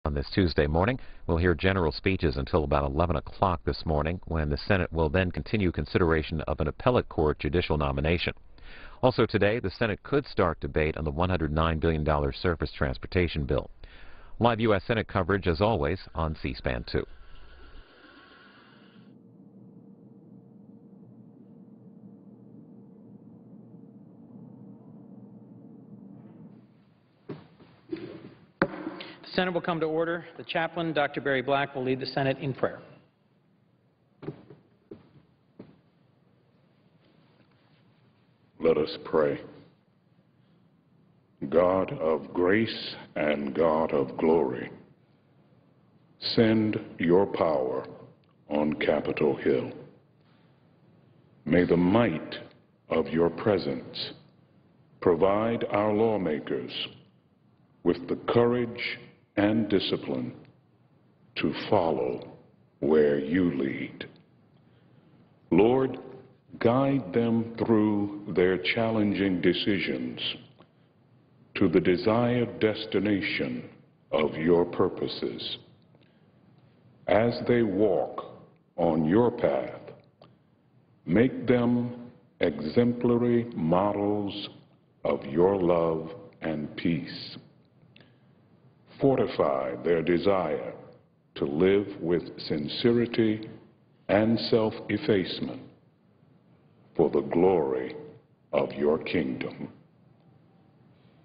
On this Tuesday morning, we'll hear general speeches until about 11 o'clock this morning, when the Senate will then continue consideration of an appellate court judicial nomination. Also today, the Senate could start debate on the $109 billion surface transportation bill. Live U.S. Senate coverage, as always, on C-SPAN 2. The Senate will come to order. The chaplain, Dr. Barry Black, will lead the Senate in prayer. Let us pray. God of grace and God of glory, send your power on Capitol Hill. May the might of your presence provide our lawmakers with the courage and discipline to follow where you lead. Lord, guide them through their challenging decisions to the desired destination of your purposes. As they walk on your path, make them exemplary models of your love and peace. Fortify their desire to live with sincerity and self-effacement for the glory of your kingdom.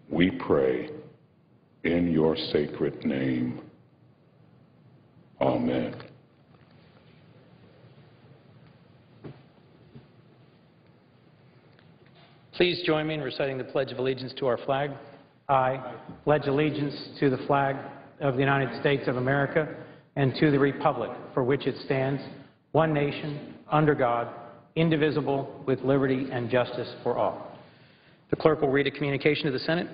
We pray in your sacred name. Amen. Please join me in reciting the Pledge of Allegiance to our flag. I pledge allegiance to the flag of the United States of America and to the republic for which it stands, one nation, under God, indivisible, with liberty and justice for all. The clerk will read a communication to the Senate.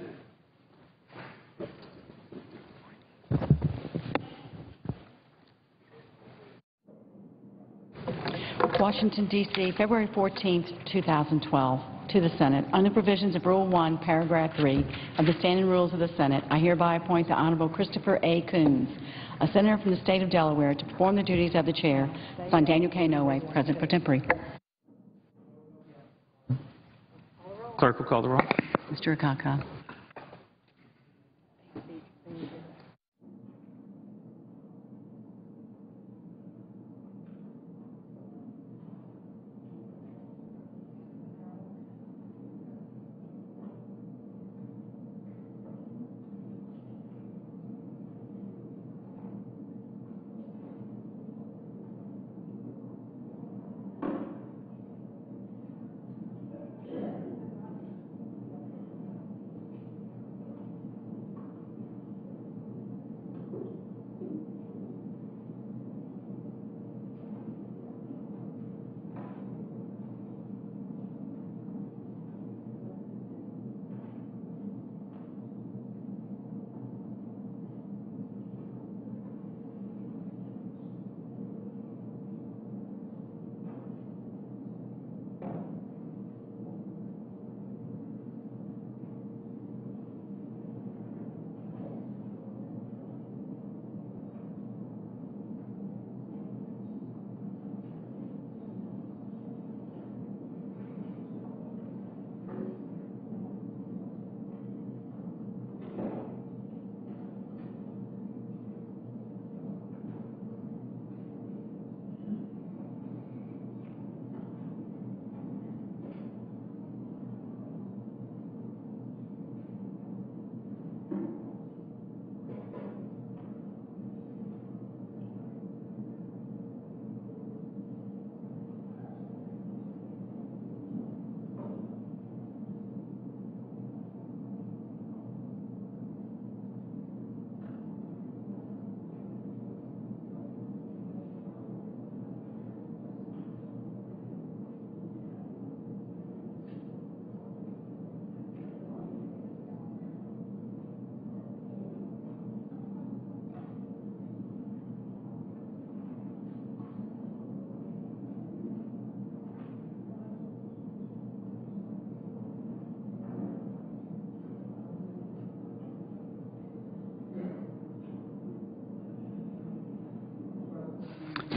Washington, D.C., February 14, 2012. To the Senate. Under provisions of Rule 1, Paragraph 3 of the Standing Rules of the Senate, I hereby appoint the Honorable Christopher A. Coons, a senator from the state of Delaware, to perform the duties of the chair. Signed, Daniel K. Inouye, President pro tempore. Clerk will call the roll. Mr. Akaka.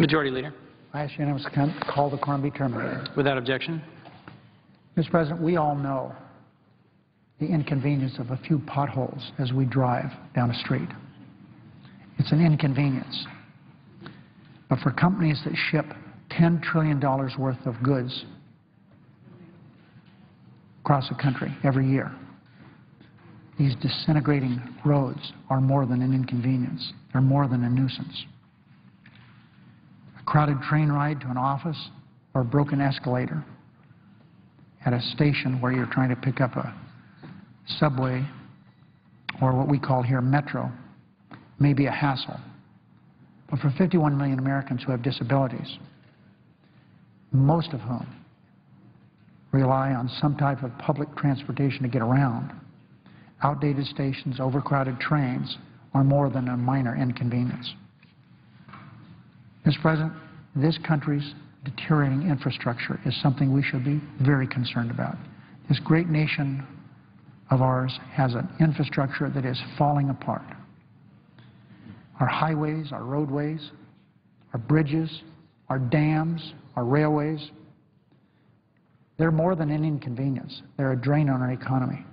Majority Leader. I ask unanimous consent to call the quorum be terminated. Without objection. Mr. President, we all know the inconvenience of a few potholes as we drive down a street. It's an inconvenience. But for companies that ship $10 trillion worth of goods across the country every year, these disintegrating roads are more than an inconvenience. They're more than a nuisance. A crowded train ride to an office or a broken escalator at a station where you're trying to pick up a subway or what we call here metro may be a hassle. But for 51 million Americans who have disabilities, most of whom rely on some type of public transportation to get around, outdated stations, overcrowded trains are more than a minor inconvenience. Mr. President, this country's deteriorating infrastructure is something we should be very concerned about. This great nation of ours has an infrastructure that is falling apart. Our highways, our roadways, our bridges, our dams, our railways, they're more than an inconvenience. They're a drain on our economy.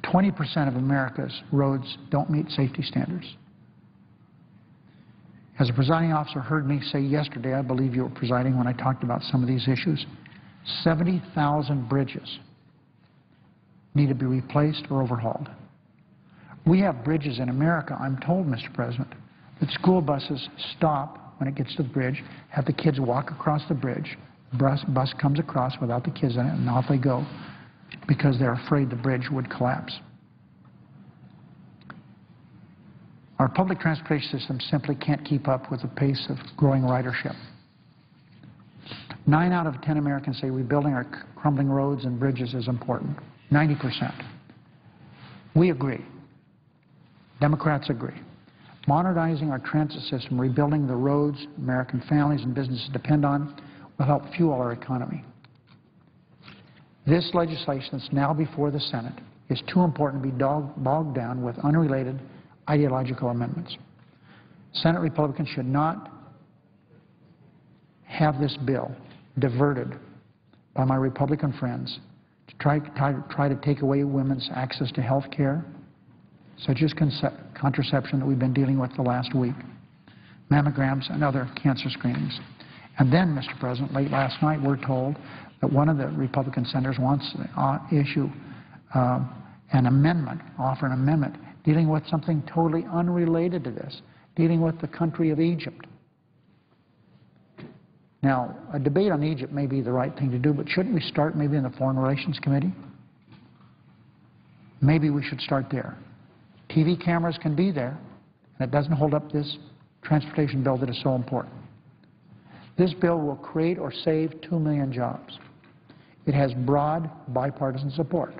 20% of America's roads don't meet safety standards. As a presiding officer heard me say yesterday, I believe you were presiding when I talked about some of these issues, 70,000 bridges need to be replaced or overhauled. We have bridges in America, I'm told, Mr. President, that school buses stop when it gets to the bridge, have the kids walk across the bridge, the bus comes across without the kids in it, and off they go because they're afraid the bridge would collapse. Our public transportation system simply can't keep up with the pace of growing ridership. 9 out of 10 Americans say rebuilding our crumbling roads and bridges is important. 90%. We agree. Democrats agree. Modernizing our transit system, rebuilding the roads American families and businesses depend on will help fuel our economy. This legislation that's now before the Senate is too important to be bogged down with unrelated ideological amendments. Senate Republicans should not have this bill diverted by my Republican friends to try to take away women's access to health care, such as contraception that we've been dealing with the last week, mammograms and other cancer screenings. And then, Mr. President, late last night we're told that one of the Republican senators wants to issue an amendment, offer an amendment, dealing with something totally unrelated to this, dealing with the country of Egypt. Now, a debate on Egypt may be the right thing to do, but shouldn't we start maybe in the Foreign Relations Committee? Maybe we should start there. TV cameras can be there, and it doesn't hold up this transportation bill that is so important. This bill will create or save 2 million jobs. It has broad bipartisan support.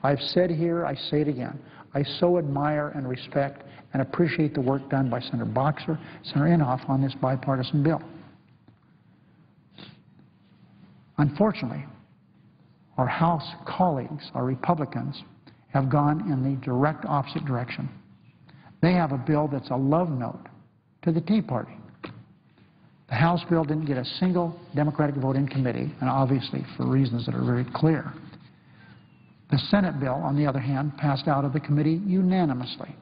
I've said here, I say it again, I so admire and respect and appreciate the work done by Senator Boxer, Senator Inhofe on this bipartisan bill. Unfortunately, our House colleagues, our Republicans, have gone in the direct opposite direction. They have a bill that's a love note to the Tea Party. The House bill didn't get a single Democratic vote in committee, and obviously for reasons that are very clear. The Senate bill, on the other hand, passed out of the committee unanimously.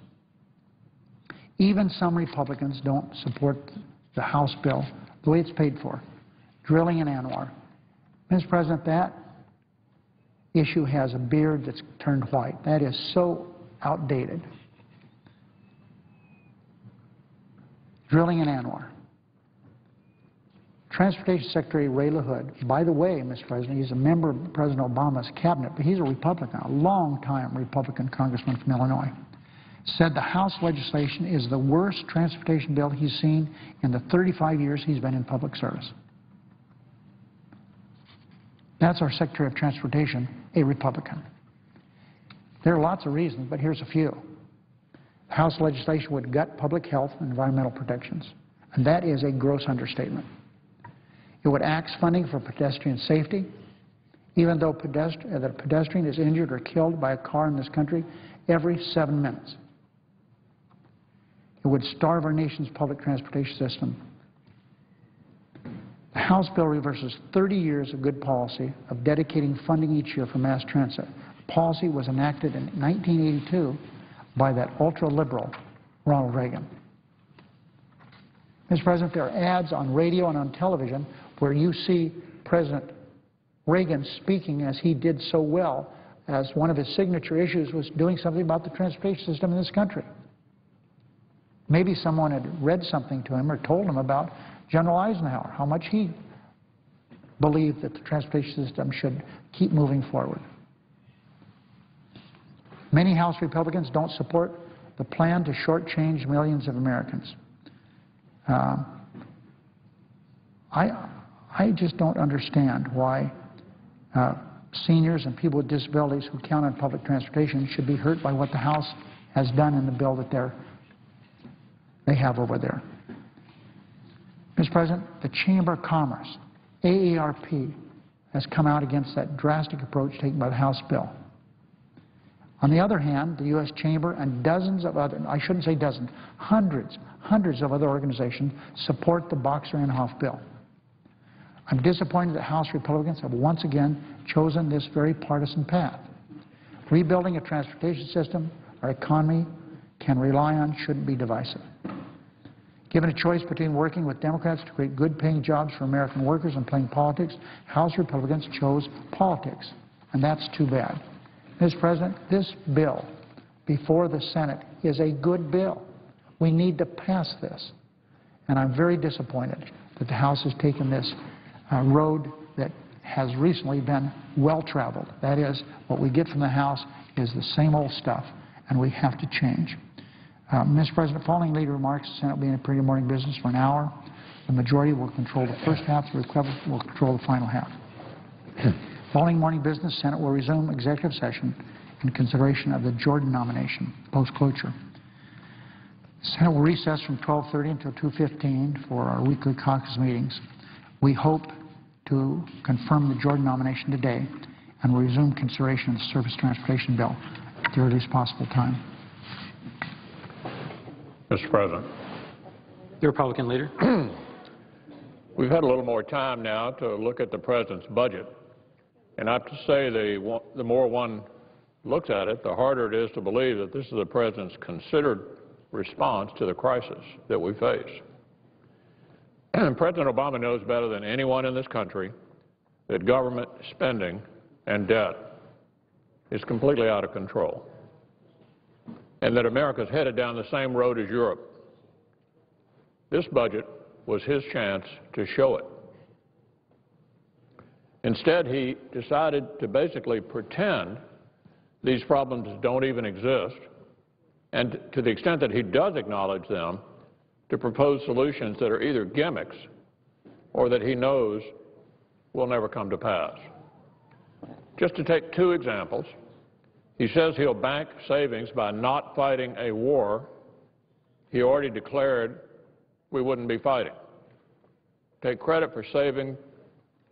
Even some Republicans don't support the House bill the way it's paid for, drilling in Anwar. Mr. President, that issue has a beard that's turned white. That is so outdated. Drilling in Anwar. Transportation Secretary Ray LaHood, by the way, Mr. President, he's a member of President Obama's cabinet, but he's a Republican, a long-time Republican congressman from Illinois, said the House legislation is the worst transportation bill he's seen in the 35 years he's been in public service. That's our Secretary of Transportation, a Republican. There are lots of reasons, but here's a few. The House legislation would gut public health and environmental protections, and that is a gross understatement. It would axe funding for pedestrian safety, even though the pedestrian is injured or killed by a car in this country every 7 minutes. It would starve our nation's public transportation system. The House bill reverses 30 years of good policy of dedicating funding each year for mass transit. The policy was enacted in 1982 by that ultra-liberal Ronald Reagan. Mr. President, there are ads on radio and on television where you see President Reagan speaking as he did so well, as one of his signature issues was doing something about the transportation system in this country. Maybe someone had read something to him or told him about General Eisenhower, how much he believed that the transportation system should keep moving forward. Many House Republicans don't support the plan to shortchange millions of Americans. I just don't understand why seniors and people with disabilities who count on public transportation should be hurt by what the House has done in the bill that they have over there. Mr. President, the Chamber of Commerce, AARP, has come out against that drastic approach taken by the House bill. On the other hand, the U.S. Chamber and dozens of other, I shouldn't say dozens, hundreds of other organizations support the Boxer-Inhofe bill. I'm disappointed that House Republicans have once again chosen this very partisan path. Rebuilding a transportation system our economy can rely on shouldn't be divisive. Given a choice between working with Democrats to create good-paying jobs for American workers and playing politics, House Republicans chose politics, and that's too bad. Mr. President, this bill before the Senate is a good bill. We need to pass this, and I'm very disappointed that the House has taken this road that has recently been well-traveled. That is, what we get from the House is the same old stuff, and we have to change. Mr. President, following leader remarks, the Senate will be in a period of morning business for an hour. The majority will control the first half, the Republicans will control the final half. Following morning business, the Senate will resume executive session in consideration of the Jordan nomination, post-cloture. The Senate will recess from 12:30 until 2:15 for our weekly caucus meetings. We hope to confirm the Jordan nomination today and will resume consideration of the Surface Transportation Bill at the earliest possible time. Mr. President. The Republican leader. We've had a little more time now to look at the President's budget. And I have to say the more one looks at it, the harder it is to believe that this is the President's considered response to the crisis that we face. President Obama knows better than anyone in this country that government spending and debt is completely out of control, and that America is headed down the same road as Europe. This budget was his chance to show it. Instead, he decided to basically pretend these problems don't even exist, and to the extent that he does acknowledge them, to propose solutions that are either gimmicks or that he knows will never come to pass. Just to take two examples, he says he'll bank savings by not fighting a war he already declared we wouldn't be fighting. Take credit for saving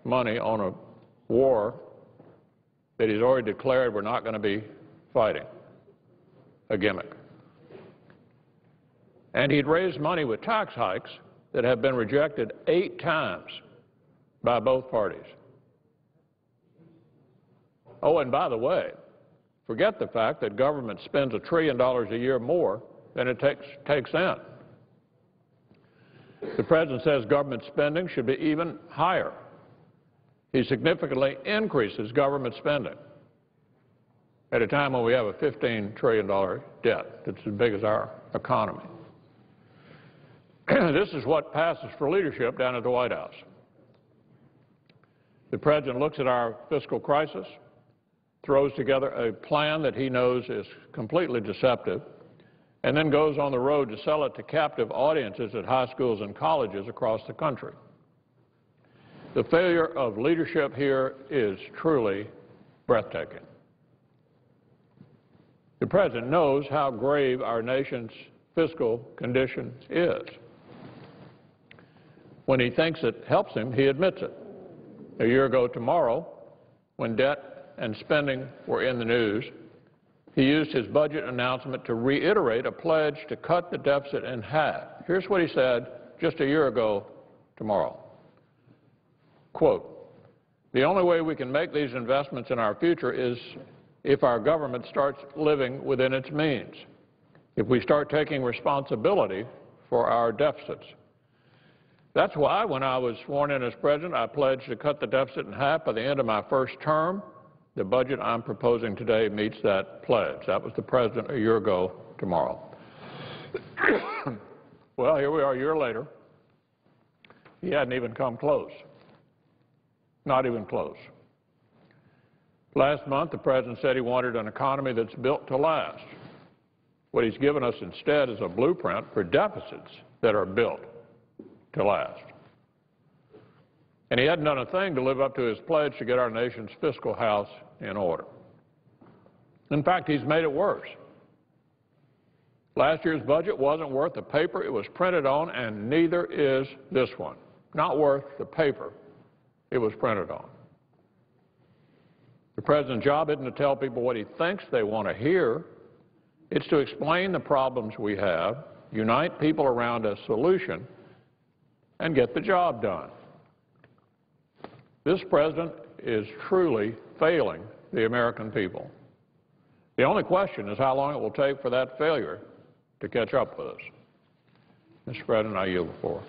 money on a war that he's already declared we're not going to be fighting. A gimmick. And he'd raised money with tax hikes that have been rejected 8 times by both parties. Oh, and by the way, forget the fact that government spends $1 trillion a year more than it takes in. The President says government spending should be even higher. He significantly increases government spending at a time when we have a $15 trillion debt that's as big as our economy. This is what passes for leadership down at the White House. The President looks at our fiscal crisis, throws together a plan that he knows is completely deceptive, and then goes on the road to sell it to captive audiences at high schools and colleges across the country. The failure of leadership here is truly breathtaking. The President knows how grave our nation's fiscal condition is. When he thinks it helps him, he admits it. A year ago tomorrow, when debt and spending were in the news, he used his budget announcement to reiterate a pledge to cut the deficit in half. Here's what he said just a year ago tomorrow. Quote, "The only way we can make these investments in our future is if our government starts living within its means, if we start taking responsibility for our deficits." That's why when I was sworn in as president, I pledged to cut the deficit in half by the end of my first term. The budget I'm proposing today meets that pledge. That was the president a year ago tomorrow. Well, here we are a year later. He hadn't even come close. Not even close. Last month, the president said he wanted an economy that's built to last. What he's given us instead is a blueprint for deficits that are built to last. And he hadn't done a thing to live up to his pledge to get our nation's fiscal house in order. In fact, he's made it worse. Last year's budget wasn't worth the paper it was printed on, and neither is this one. Not worth the paper it was printed on. The president's job isn't to tell people what he thinks they want to hear. It's to explain the problems we have, unite people around a solution, and get the job done. This president is truly failing the American people. The only question is how long it will take for that failure to catch up with us. Mr. President, I yield the floor.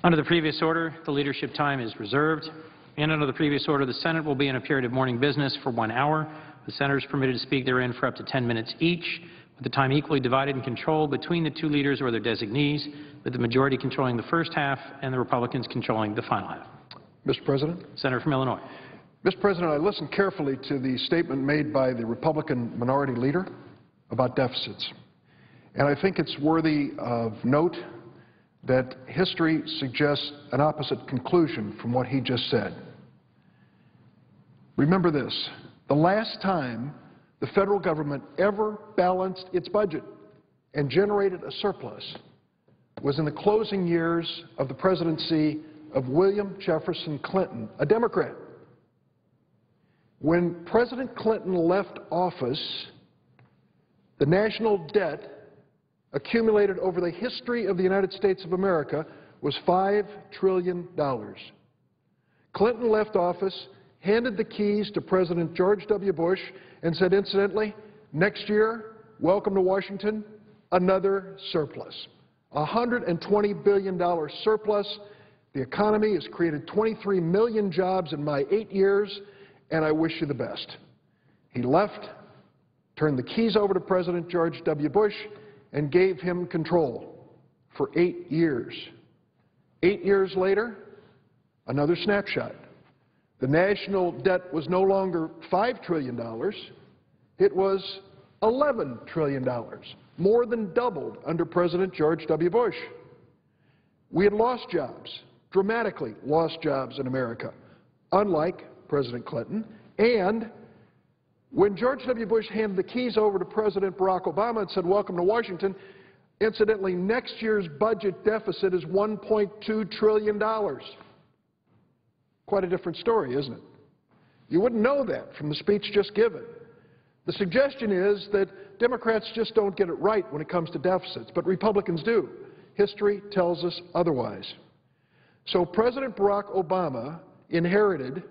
Under the previous order, the leadership time is reserved. And under the previous order, the Senate will be in a period of morning business for 1 hour. The senators permitted to speak therein for up to 10 minutes each, with the time equally divided and controlled between the two leaders or their designees, with the majority controlling the first half and the Republicans controlling the final half. Mr. President? Senator from Illinois. Mr. President, I listened carefully to the statement made by the Republican minority leader about deficits. And I think it's worthy of note that history suggests an opposite conclusion from what he just said. Remember this, the last time the federal government ever balanced its budget and generated a surplus was in the closing years of the presidency of William Jefferson Clinton, a Democrat. When President Clinton left office, the national debt accumulated over the history of the United States of America was $5 trillion. Clinton left office, handed the keys to President George W. Bush, and said, incidentally, next year, welcome to Washington, another surplus. A $120 billion surplus. The economy has created 23 million jobs in my 8 years, and I wish you the best. He left, turned the keys over to President George W. Bush, and gave him control for 8 years. 8 years later, another snapshot. The national debt was no longer $5 trillion, it was $11 trillion, more than doubled under President George W. Bush. We had lost jobs, dramatically lost jobs in America, unlike President Clinton. And when George W. Bush handed the keys over to President Barack Obama and said, welcome to Washington, incidentally, next year's budget deficit is $1.2 trillion. Quite a different story, isn't it? You wouldn't know that from the speech just given. The suggestion is that Democrats just don't get it right when it comes to deficits, but Republicans do. History tells us otherwise. So President Barack Obama inherited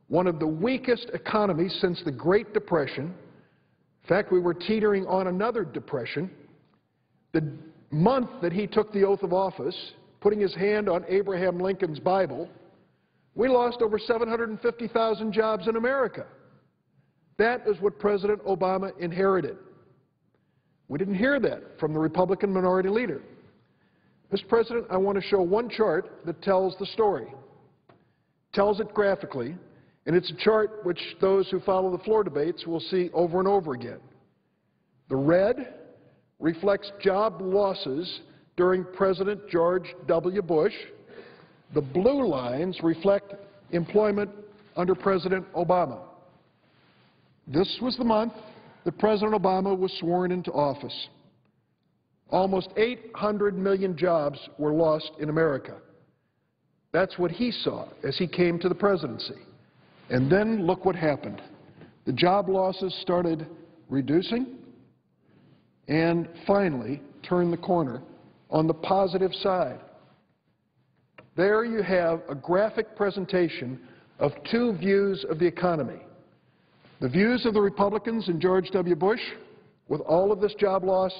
one of the weakest economies since the Great Depression. In fact, we were teetering on another depression. The month that he took the oath of office, putting his hand on Abraham Lincoln's Bible, we lost over 750,000 jobs in America. That is what President Obama inherited. We didn't hear that from the Republican minority leader. Mr. President, I want to show one chart that tells the story. Tells it graphically, and it's a chart which those who follow the floor debates will see over and over again. The red reflects job losses during President George W. Bush. The blue lines reflect employment under President Obama. This was the month that President Obama was sworn into office. Almost 800 million jobs were lost in America. That's what he saw as he came to the presidency. And then look what happened. the job losses started reducing, and finally turned the corner on the positive side. There you have a graphic presentation of two views of the economy. The views of the Republicans and George W. Bush with all of this job loss,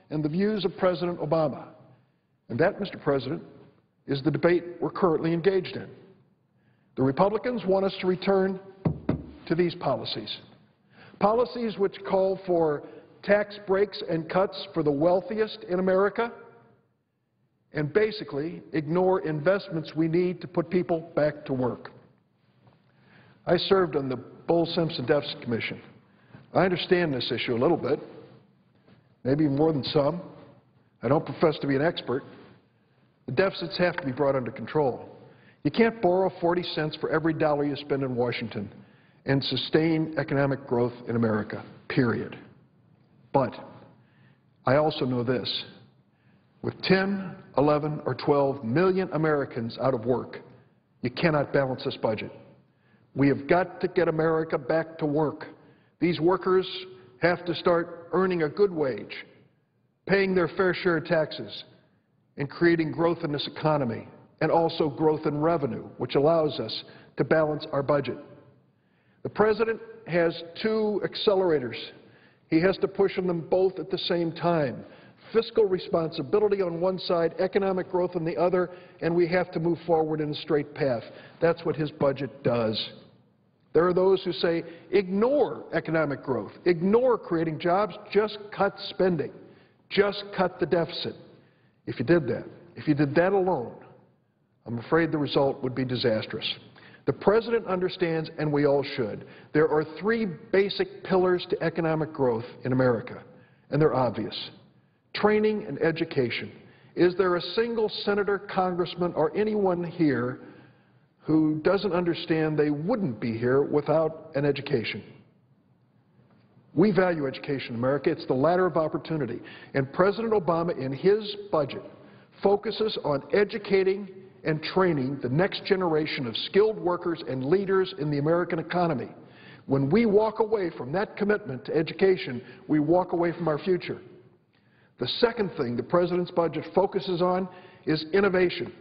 and the views of President Obama. And that, Mr. President, is the debate we're currently engaged in. The Republicans want us to return to these policies. Policies which call for tax breaks and cuts for the wealthiest in America, and basically ignore investments we need to put people back to work. I served on the Bull-Simpson Deficit Commission. I understand this issue a little bit, maybe more than some. I don't profess to be an expert. The deficits have to be brought under control. You can't borrow 40 cents for every dollar you spend in Washington and sustain economic growth in America, period. But I also know this. With 10, 11, or 12 million Americans out of work, you cannot balance this budget. We have got to get America back to work. These workers have to start earning a good wage, paying their fair share of taxes, and creating growth in this economy, and also growth in revenue, which allows us to balance our budget. The President has two accelerators. He has to push on them both at the same time. Fiscal responsibility on one side, economic growth on the other, and we have to move forward in a straight path. That's what his budget does. There are those who say, ignore economic growth, ignore creating jobs, just cut spending, just cut the deficit. If you did that alone, I'm afraid the result would be disastrous. The President understands, and we all should, there are three basic pillars to economic growth in America, and they're obvious. Training and education. Is there a single senator, congressman, or anyone here who doesn't understand they wouldn't be here without an education? We value education in America. It's the ladder of opportunity. And President Obama, in his budget, focuses on educating and training the next generation of skilled workers and leaders in the American economy. When we walk away from that commitment to education, we walk away from our future. The second thing the President's budget focuses on is innovation.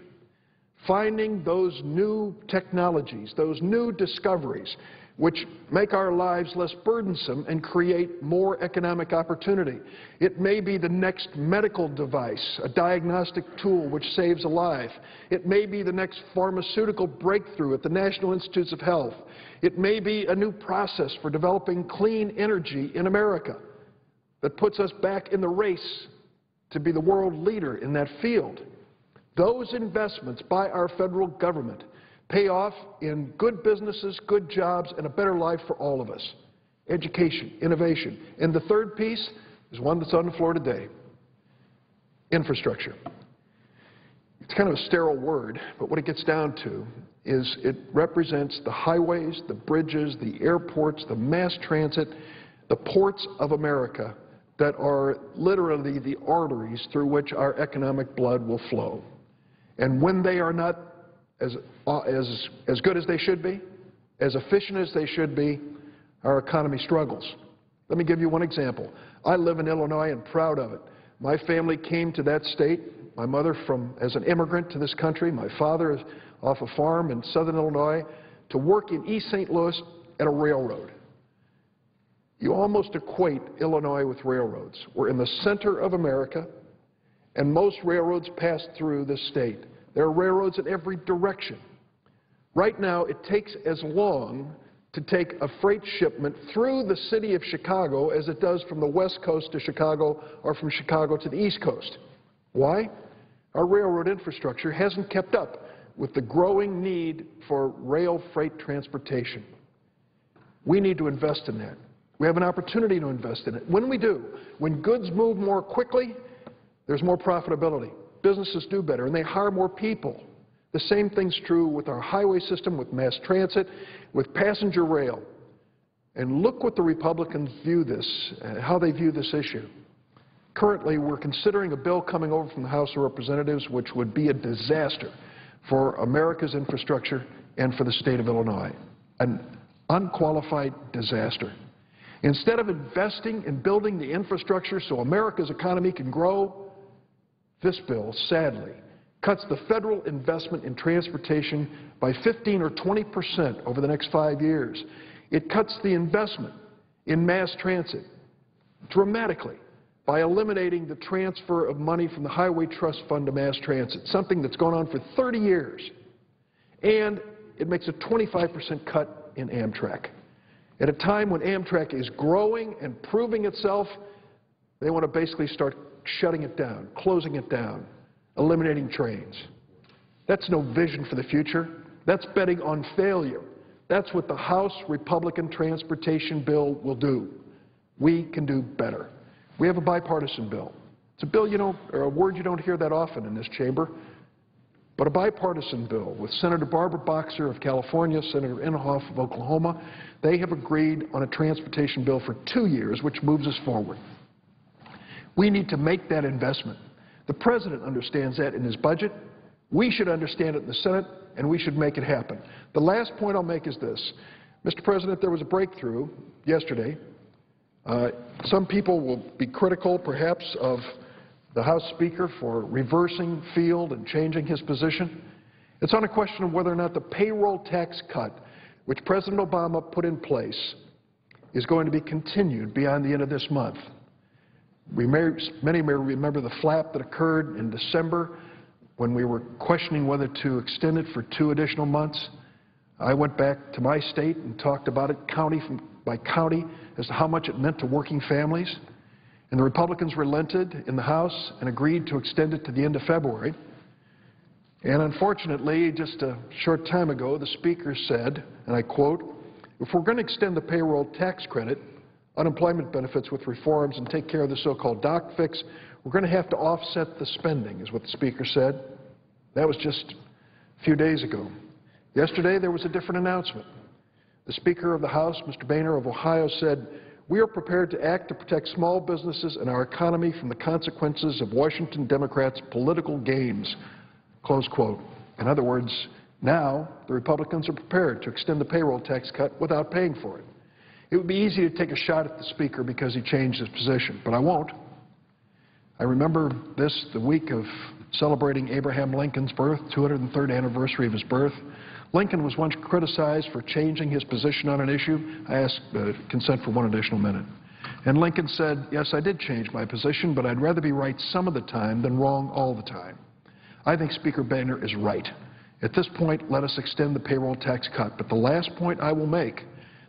Finding those new technologies, those new discoveries, which make our lives less burdensome and create more economic opportunity. It may be the next medical device, a diagnostic tool which saves a life. It may be the next pharmaceutical breakthrough at the National Institutes of Health. It may be a new process for developing clean energy in America that puts us back in the race to be the world leader in that field. Those investments by our federal government pay off in good businesses, good jobs, and a better life for all of us. Education, innovation. And the third piece is one that's on the floor today. Infrastructure. It's kind of a sterile word, but what it gets down to is it represents the highways, the bridges, the airports, the mass transit, the ports of America that are literally the arteries through which our economic blood will flow. And when they are not as good as they should be, as efficient as they should be, our economy struggles. Let me give you one example. I live in Illinois and proud of it. My family came to that state, my mother as an immigrant to this country, my father is off a farm in southern Illinois, to work in East St. Louis at a railroad. You almost equate Illinois with railroads. We're in the center of America, and most railroads pass through this state. There are railroads in every direction. Right now, it takes as long to take a freight shipment through the city of Chicago as it does from the West Coast to Chicago or from Chicago to the East Coast. Why? Our railroad infrastructure hasn't kept up with the growing need for rail freight transportation. We need to invest in that. We have an opportunity to invest in it. When we do, when goods move more quickly, there's more profitability. Businesses do better, and they hire more people. The same thing's true with our highway system, with mass transit, with passenger rail. And look what the Republicans view this, how they view this issue. Currently, we're considering a bill coming over from the House of Representatives which would be a disaster for America's infrastructure and for the state of Illinois. An unqualified disaster. Instead of investing in building the infrastructure so America's economy can grow, this bill, sadly, cuts the federal investment in transportation by 15 or 20% over the next 5 years. It cuts the investment in mass transit dramatically by eliminating the transfer of money from the Highway Trust Fund to mass transit, something that's gone on for 30 years. And it makes a 25% cut in Amtrak. At a time when Amtrak is growing and proving itself, they want to basically start shutting it down, closing it down, eliminating trains. That's no vision for the future. That's betting on failure. That's what the House Republican transportation bill will do. We can do better. We have a bipartisan bill. It's a bill or a word you don't hear that often in this chamber, but a bipartisan bill with Senator Barbara Boxer of California, Senator Inhofe of Oklahoma. They have agreed on a transportation bill for 2 years, which moves us forward. We need to make that investment. The President understands that in his budget. We should understand it in the Senate, and we should make it happen. The last point I'll make is this. Mr. President, there was a breakthrough yesterday. Some people will be critical, perhaps, of the House Speaker for reversing field and changing his position. It's on a question of whether or not the payroll tax cut, which President Obama put in place, is going to be continued beyond the end of this month. Many may remember the flap that occurred in December when we were questioning whether to extend it for 2 additional months. I went back to my state and talked about it county by county as to how much it meant to working families. And the Republicans relented in the House and agreed to extend it to the end of February. And unfortunately, just a short time ago, the Speaker said, and I quote, "If we're going to extend the payroll tax credit, unemployment benefits with reforms, and take care of the so-called doc fix, we're going to have to offset the spending," is what the Speaker said. That was just a few days ago. Yesterday, there was a different announcement. The Speaker of the House, Mr. Boehner of Ohio, said, "We are prepared to act to protect small businesses and our economy from the consequences of Washington Democrats' political games," close quote. In other words, now the Republicans are prepared to extend the payroll tax cut without paying for it. It would be easy to take a shot at the Speaker because he changed his position, but I won't. I remember this the week of celebrating Abraham Lincoln's birth, 203rd anniversary of his birth. Lincoln was once criticized for changing his position on an issue. I asked consent for 1 additional minute. And Lincoln said, "Yes, I did change my position, but I'd rather be right some of the time than wrong all the time." I think Speaker Boehner is right. At this point, let us extend the payroll tax cut. But the last point I will make,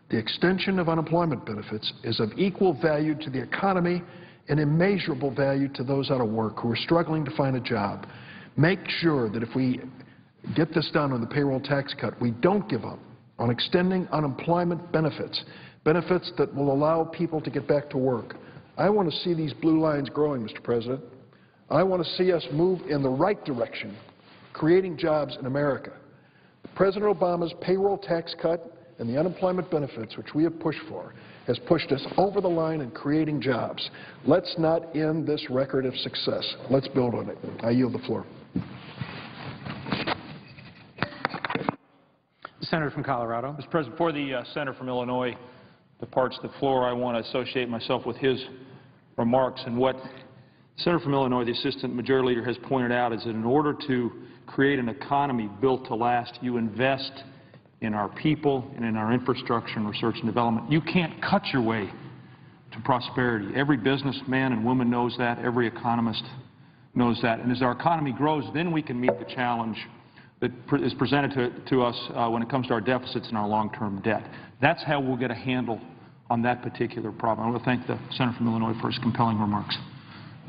the extension of unemployment benefits is of equal value to the economy and immeasurable value to those out of work who are struggling to find a job. Make sure that if we get this done on the payroll tax cut, we don't give up on extending unemployment benefits, benefits that will allow people to get back to work. I want to see these blue lines growing, Mr. President. I want to see us move in the right direction, creating jobs in America. President Obama's payroll tax cut and the unemployment benefits, which we have pushed for, has pushed us over the line in creating jobs. Let's not end this record of success. Let's build on it. I yield the floor. The Senator from Colorado. Mr. President, before the Senator from Illinois departs the floor, I want to associate myself with his remarks. And what the Senator from Illinois, the Assistant Majority Leader, has pointed out is that in order to create an economy built to last, you invest in our people and in our infrastructure and research and development. You can't cut your way to prosperity. Every businessman and woman knows that. Every economist knows that. And as our economy grows, then we can meet the challenge that is presented to us when it comes to our deficits and our long-term debt. That's how we'll get a handle on that particular problem. I want to thank the Senator from Illinois for his compelling remarks.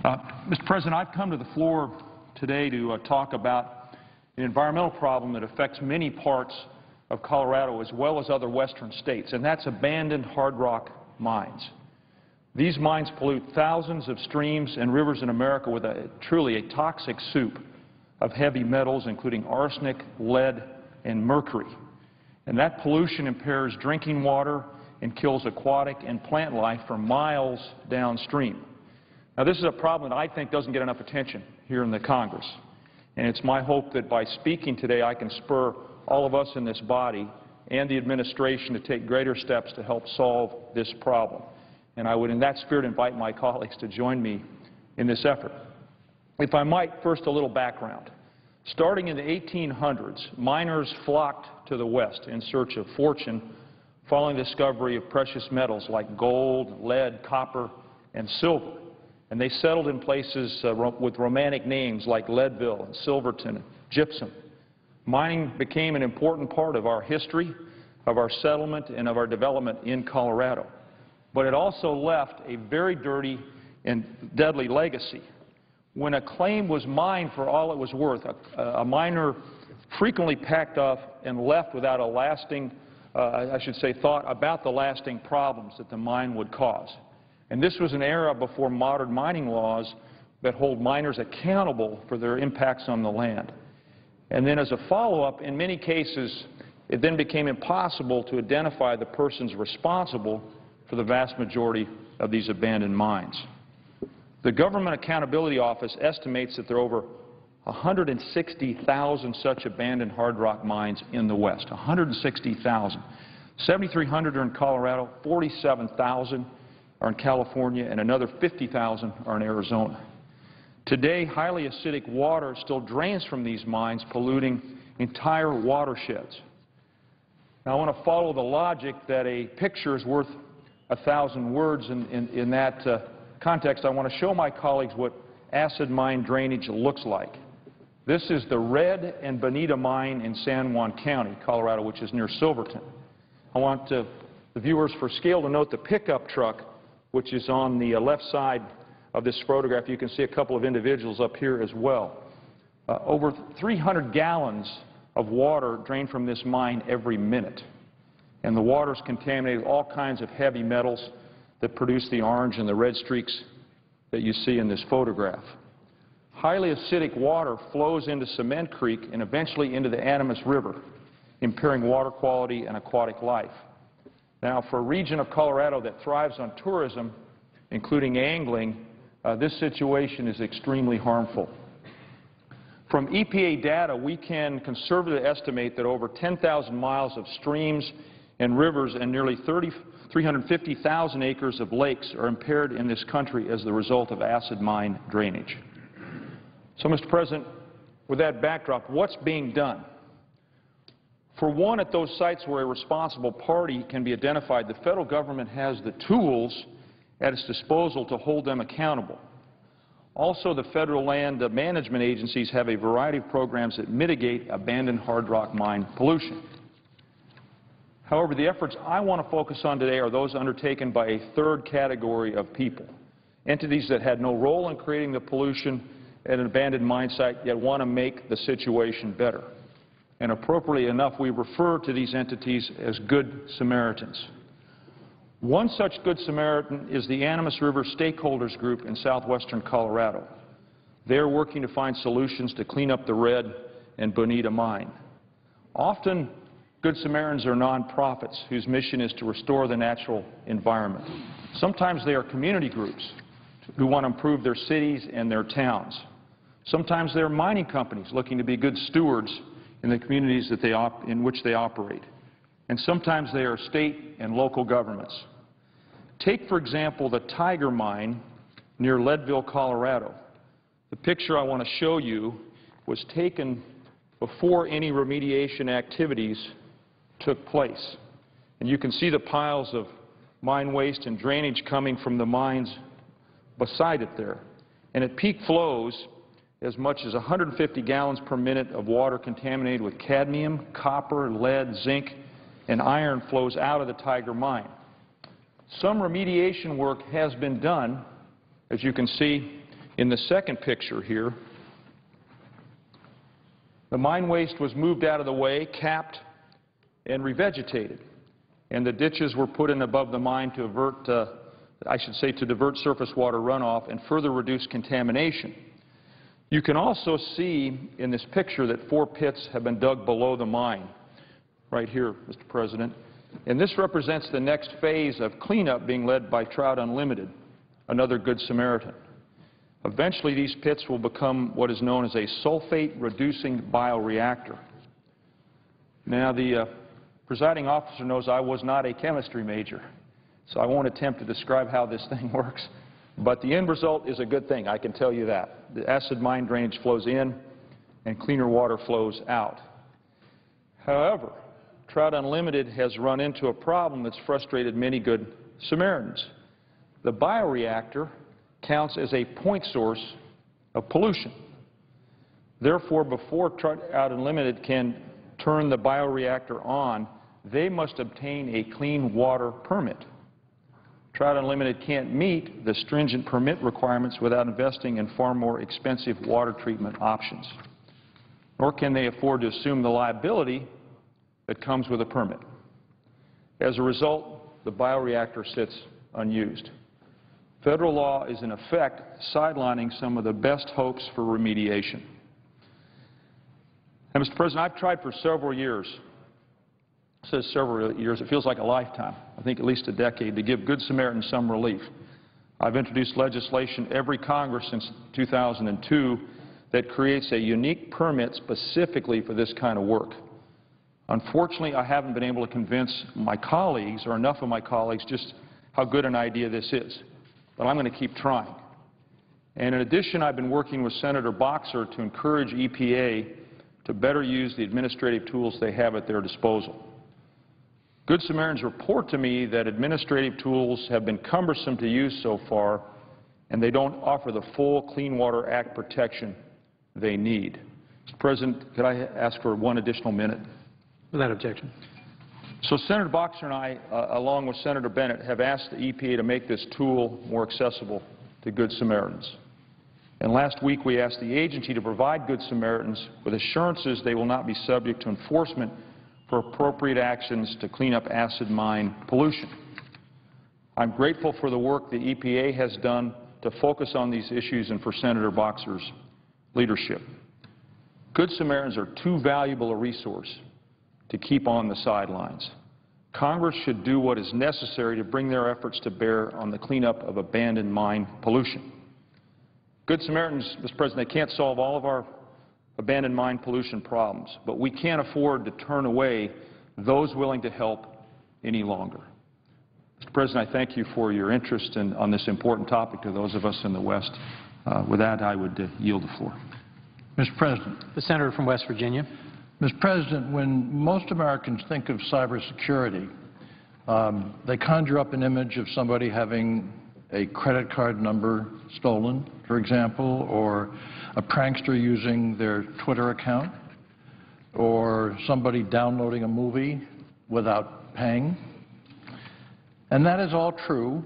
Mr. President, I've come to the floor today to talk about an environmental problem that affects many parts of Colorado as well as other western states, and that's abandoned hard rock mines. These mines pollute thousands of streams and rivers in America with truly a toxic soup of heavy metals, including arsenic, lead, and mercury. And that pollution impairs drinking water and kills aquatic and plant life for miles downstream. Now, this is a problem that I think doesn't get enough attention here in the Congress. And it's my hope that by speaking today, I can spur all of us in this body and the administration to take greater steps to help solve this problem. And I would, in that spirit, invite my colleagues to join me in this effort. If I might, first a little background. Starting in the 1800s, miners flocked to the West in search of fortune following the discovery of precious metals like gold, lead, copper, and silver. And they settled in places with romantic names like Leadville and Silverton and Gypsum. Mining became an important part of our history, of our settlement, and of our development in Colorado. But it also left a very dirty and deadly legacy. When a claim was mined for all it was worth, a miner frequently packed off and left without a lasting, thought about the lasting problems that the mine would cause. And this was an era before modern mining laws that hold miners accountable for their impacts on the land. And then as a follow-up, in many cases, it then became impossible to identify the persons responsible for the vast majority of these abandoned mines. The Government Accountability Office estimates that there are over 160,000 such abandoned hard rock mines in the West. 160,000. 7,300 are in Colorado, 47,000 are in California, and another 50,000 are in Arizona. Today, highly acidic water still drains from these mines, polluting entire watersheds. Now, I want to follow the logic that a picture is worth 1,000 words. In that context, I want to show my colleagues what acid mine drainage looks like. This is the REID and Bonita mine in San Juan County, Colorado, which is near Silverton. I want the viewers for scale to note the pickup truck, which is on the left side of this photograph. You can see a couple of individuals up here as well. Over 300 gallons of water drain from this mine every minute. And the water is contaminated with all kinds of heavy metals that produce the orange and the red streaks that you see in this photograph. Highly acidic water flows into Cement Creek and eventually into the Animas River, impairing water quality and aquatic life. Now, for a region of Colorado that thrives on tourism, including angling, this situation is extremely harmful. From EPA data, we can conservatively estimate that over 10,000 miles of streams and rivers and nearly 350,000 acres of lakes are impaired in this country as the result of acid mine drainage. So, Mr. President, with that backdrop, what's being done? For one, at those sites where a responsible party can be identified, the federal government has the tools at its disposal to hold them accountable. Also, the federal land management agencies have a variety of programs that mitigate abandoned hard rock mine pollution. However, the efforts I want to focus on today are those undertaken by a third category of people, entities that had no role in creating the pollution at an abandoned mine site, yet want to make the situation better. And appropriately enough, we refer to these entities as Good Samaritans. One such Good Samaritan is the Animas River Stakeholders Group in southwestern Colorado. They are working to find solutions to clean up the REID and Bonita mine. Often, Good Samaritans are nonprofits whose mission is to restore the natural environment. Sometimes they are community groups who want to improve their cities and their towns. Sometimes they are mining companies looking to be good stewards in the communities that in which they operate. And sometimes they are state and local governments. Take, for example, the Tiger Mine near Leadville, Colorado. The picture I want to show you was taken before any remediation activities took place. And you can see the piles of mine waste and drainage coming from the mines beside it there. And at peak flows, as much as 150 gallons per minute of water contaminated with cadmium, copper, lead, zinc, and iron flows out of the Tiger Mine. Some remediation work has been done, as you can see in the second picture here. The mine waste was moved out of the way, capped, and revegetated. And the ditches were put in above the mine to avert, to divert surface water runoff and further reduce contamination. You can also see in this picture that 4 pits have been dug below the mine, right here, Mr. President. And this represents the next phase of cleanup being led by Trout Unlimited, another Good Samaritan. Eventually, these pits will become what is known as a sulfate-reducing bioreactor. Now, the presiding officer knows I was not a chemistry major, so I won't attempt to describe how this thing works. But the end result is a good thing, I can tell you that. The acid mine drainage flows in and cleaner water flows out. However, Trout Unlimited has run into a problem that's frustrated many good Samaritans. The bioreactor counts as a point source of pollution. Therefore, before Trout Unlimited can turn the bioreactor on, they must obtain a clean water permit. Trout Unlimited can't meet the stringent permit requirements without investing in far more expensive water treatment options. Nor can they afford to assume the liability that comes with a permit. As a result, the bioreactor sits unused. Federal law is in effect sidelining some of the best hopes for remediation. And Mr. President, I've tried for several years, it says several years, it feels like a lifetime, I think at least a decade, to give Good Samaritans some relief. I've introduced legislation every Congress since 2002 that creates a unique permit specifically for this kind of work. Unfortunately, I haven't been able to convince my colleagues, or enough of my colleagues, just how good an idea this is. But I'm going to keep trying. And in addition, I've been working with Senator Boxer to encourage EPA to better use the administrative tools they have at their disposal. Good Samaritans report to me that administrative tools have been cumbersome to use so far, and they don't offer the full Clean Water Act protection they need. Mr. President, could I ask for one additional minute? Without objection. So Senator Boxer and I, along with Senator Bennett, have asked the EPA to make this tool more accessible to Good Samaritans. And last week we asked the agency to provide Good Samaritans with assurances they will not be subject to enforcement for appropriate actions to clean up acid mine pollution. I'm grateful for the work the EPA has done to focus on these issues and for Senator Boxer's leadership. Good Samaritans are too valuable a resource to keep on the sidelines. Congress should do what is necessary to bring their efforts to bear on the cleanup of abandoned mine pollution. Good Samaritans, Mr. President, they can't solve all of our abandoned mine pollution problems, but we can't afford to turn away those willing to help any longer. Mr. President, I thank you for your interest on this important topic to those of us in the West. With that, I would yield the floor. Mr. President. The Senator from West Virginia. Mr. President, when most Americans think of cybersecurity, they conjure up an image of somebody having a credit card number stolen, for example, or a prankster using their Twitter account, or somebody downloading a movie without paying. And that is all true,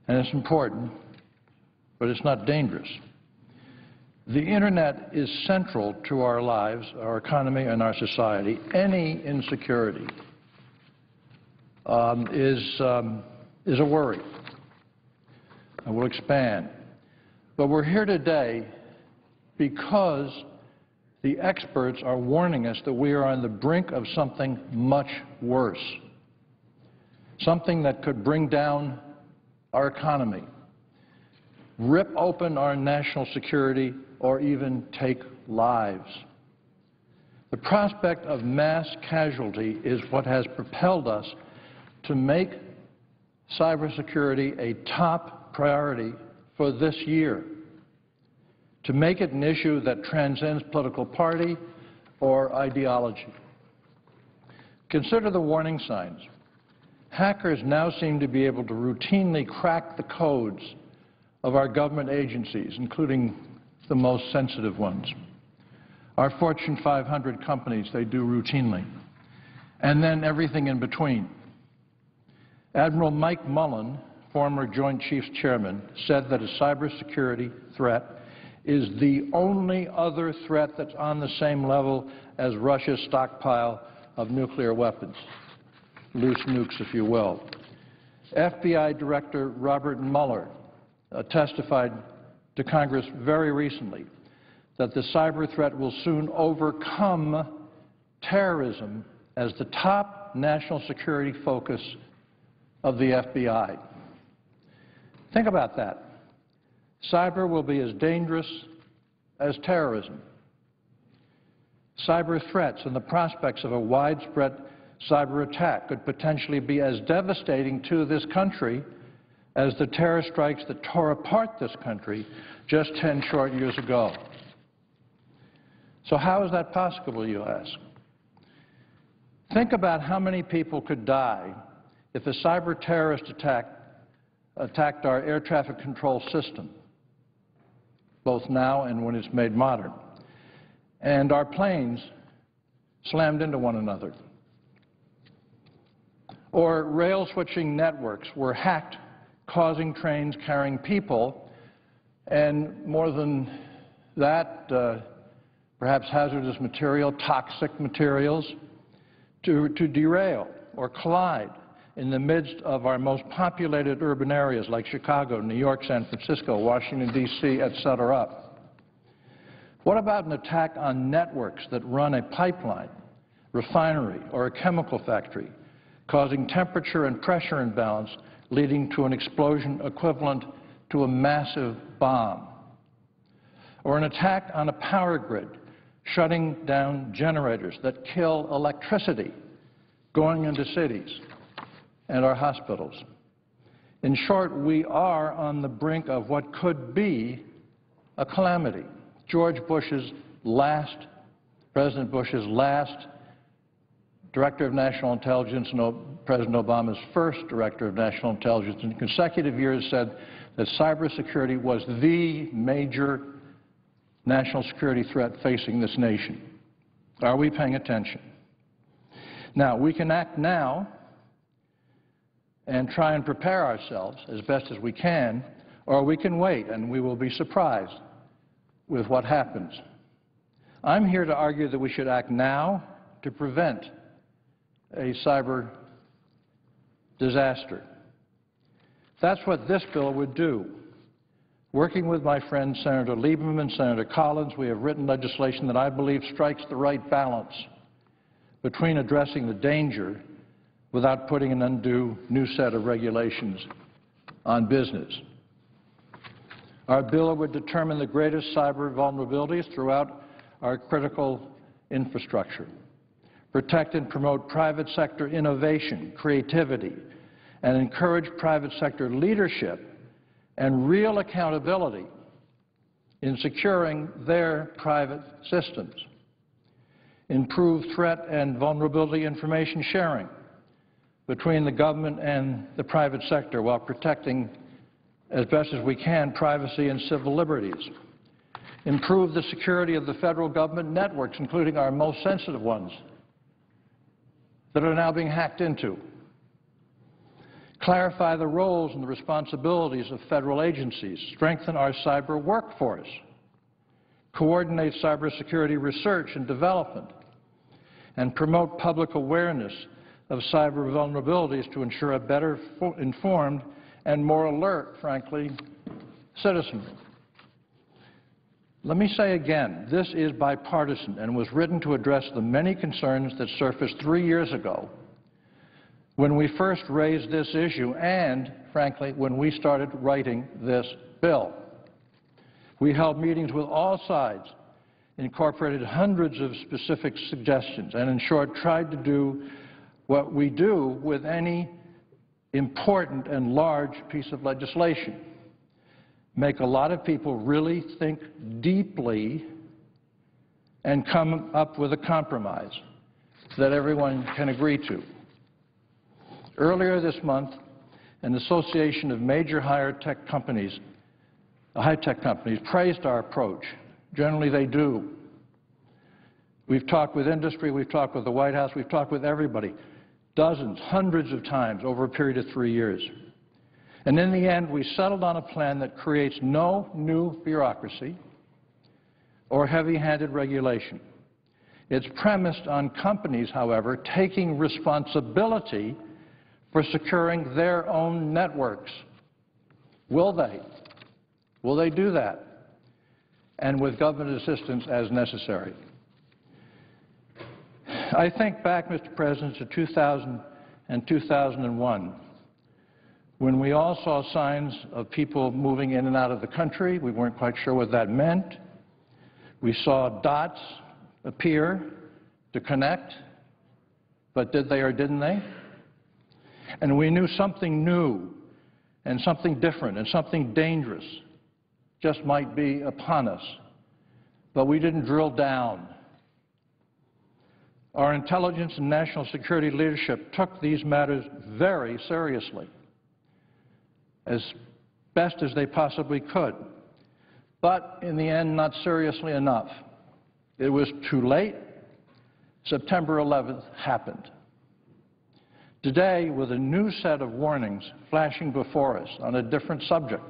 and it's important, but it's not dangerous. The Internet is central to our lives, our economy, and our society. Any insecurity is a worry. I will expand. But we're here today because the experts are warning us that we are on the brink of something much worse, something that could bring down our economy, rip open our national security, or even take lives. The prospect of mass casualty is what has propelled us to make cybersecurity a top priority for this year, to make it an issue that transcends political party or ideology. Consider the warning signs. Hackers now seem to be able to routinely crack the codes of our government agencies, including the most sensitive ones. Our Fortune 500 companies, they do routinely. And then everything in between. Admiral Mike Mullen, former Joint Chiefs Chairman, said that a cybersecurity threat is the only other threat that's on the same level as Russia's stockpile of nuclear weapons, loose nukes, if you will. FBI Director Robert Mueller testified to Congress very recently that the cyber threat will soon overcome terrorism as the top national security focus of the FBI. Think about that. Cyber will be as dangerous as terrorism. Cyber threats and the prospects of a widespread cyber attack could potentially be as devastating to this country as the terror strikes that tore apart this country just 10 short years ago. So how is that possible, you ask? Think about how many people could die if a cyber terrorist attacked our air traffic control system, both now and when it's made modern, and our planes slammed into one another. Or rail switching networks were hacked, causing trains carrying people, and more than that, perhaps hazardous material, toxic materials, to derail or collide in the midst of our most populated urban areas like Chicago, New York, San Francisco, Washington, D.C., et cetera. What about an attack on networks that run a pipeline, refinery, or a chemical factory, causing temperature and pressure imbalance, leading to an explosion equivalent to a massive bomb? Or an attack on a power grid, shutting down generators that kill electricity going into cities and our hospitals. In short, we are on the brink of what could be a calamity. President Bush's last Director of National Intelligence and President Obama's first Director of National Intelligence in consecutive years said that cybersecurity was the major national security threat facing this nation. Are we paying attention? Now, we can act now and try and prepare ourselves as best as we can, or we can wait and we will be surprised with what happens. I'm here to argue that we should act now to prevent a cyber disaster. That's what this bill would do. Working with my friends Senator Lieberman and Senator Collins, we have written legislation that I believe strikes the right balance between addressing the danger without putting an undue new set of regulations on business. Our bill would determine the greatest cyber vulnerabilities throughout our critical infrastructure, protect and promote private sector innovation, creativity, and encourage private sector leadership and real accountability in securing their private systems, improve threat and vulnerability information sharing between the government and the private sector while protecting as best as we can privacy and civil liberties, improve the security of the federal government networks, including our most sensitive ones that are now being hacked into, clarify the roles and the responsibilities of federal agencies, strengthen our cyber workforce, coordinate cybersecurity research and development, and promote public awareness of cyber vulnerabilities to ensure a better informed and more alert, frankly, citizenry. Let me say again, this is bipartisan and was written to address the many concerns that surfaced 3 years ago when we first raised this issue and, frankly, when we started writing this bill. We held meetings with all sides, incorporated hundreds of specific suggestions, and in short, tried to do what we do with any important and large piece of legislation. Make a lot of people really think deeply and come up with a compromise that everyone can agree to. Earlier this month, an association of major high-tech companies praised our approach. Generally, they do. We've talked with industry, we've talked with the White House, we've talked with everybody, dozens, hundreds of times over a period of 3 years. And in the end, we settled on a plan that creates no new bureaucracy or heavy-handed regulation. It's premised on companies, however, taking responsibility for securing their own networks. Will they? Will they do that? And with government assistance as necessary. I think back, Mr. President, to 2000 and 2001, when we all saw signs of people moving in and out of the country. We weren't quite sure what that meant. We saw dots appear to connect, but did they or didn't they? And we knew something new and something different and something dangerous just might be upon us, but we didn't drill down. Our intelligence and national security leadership took these matters very seriously, as best as they possibly could, but in the end, not seriously enough. It was too late. September 11th happened. Today, with a new set of warnings flashing before us on a different subject,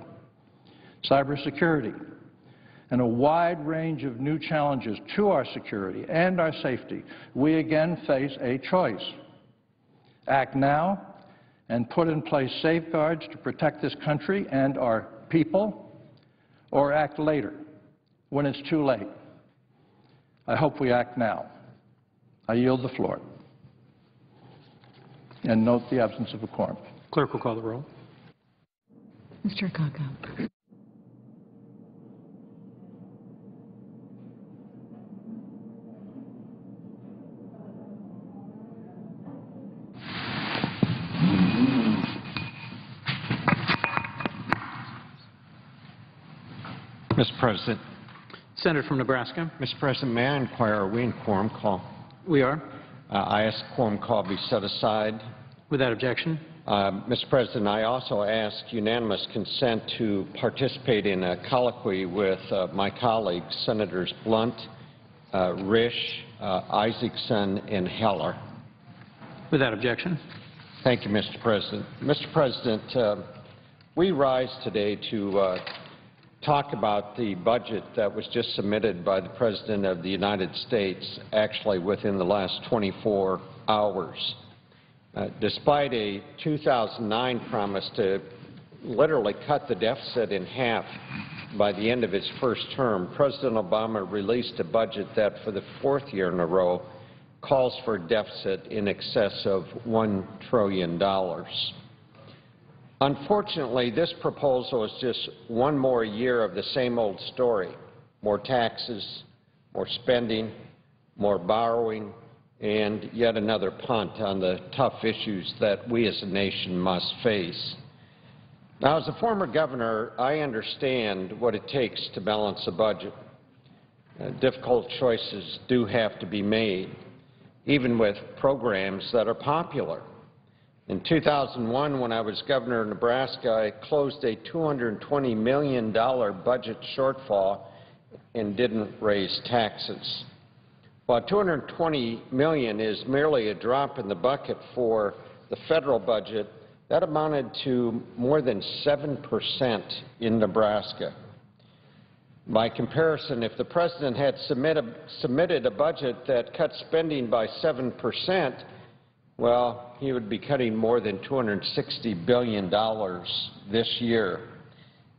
cybersecurity, and a wide range of new challenges to our security and our safety, we again face a choice. Act now and put in place safeguards to protect this country and our people, or act later when it's too late. I hope we act now. I yield the floor. And note the absence of a quorum. Clerk will call the roll. Mr. Akaka. Mr. President. Senator from Nebraska. Mr. President, may I inquire, are we in quorum call? We are. I ask quorum call be set aside. Without objection. Mr. President, I also ask unanimous consent to participate in a colloquy with my colleagues, Senators Blunt, Risch, Isaacson, and Heller. Without objection. Thank you, Mr. President. Mr. President, we rise today to talk about the budget that was just submitted by the President of the United States, actually within the last 24 hours. Despite a 2009 promise to literally cut the deficit in half by the end of his first term, President Obama released a budget that for the fourth year in a row calls for a deficit in excess of $1 trillion. Unfortunately, this proposal is just one more year of the same old story: more taxes, more spending, more borrowing, and yet another punt on the tough issues that we as a nation must face. Now, as a former governor, I understand what it takes to balance a budget. Difficult choices do have to be made, even with programs that are popular. In 2001, when I was governor of Nebraska, I closed a $220 million budget shortfall and didn't raise taxes. While $220 million is merely a drop in the bucket for the federal budget, that amounted to more than 7% in Nebraska. By comparison, if the President had submitted a budget that cut spending by 7%, well, he would be cutting more than $260 billion this year.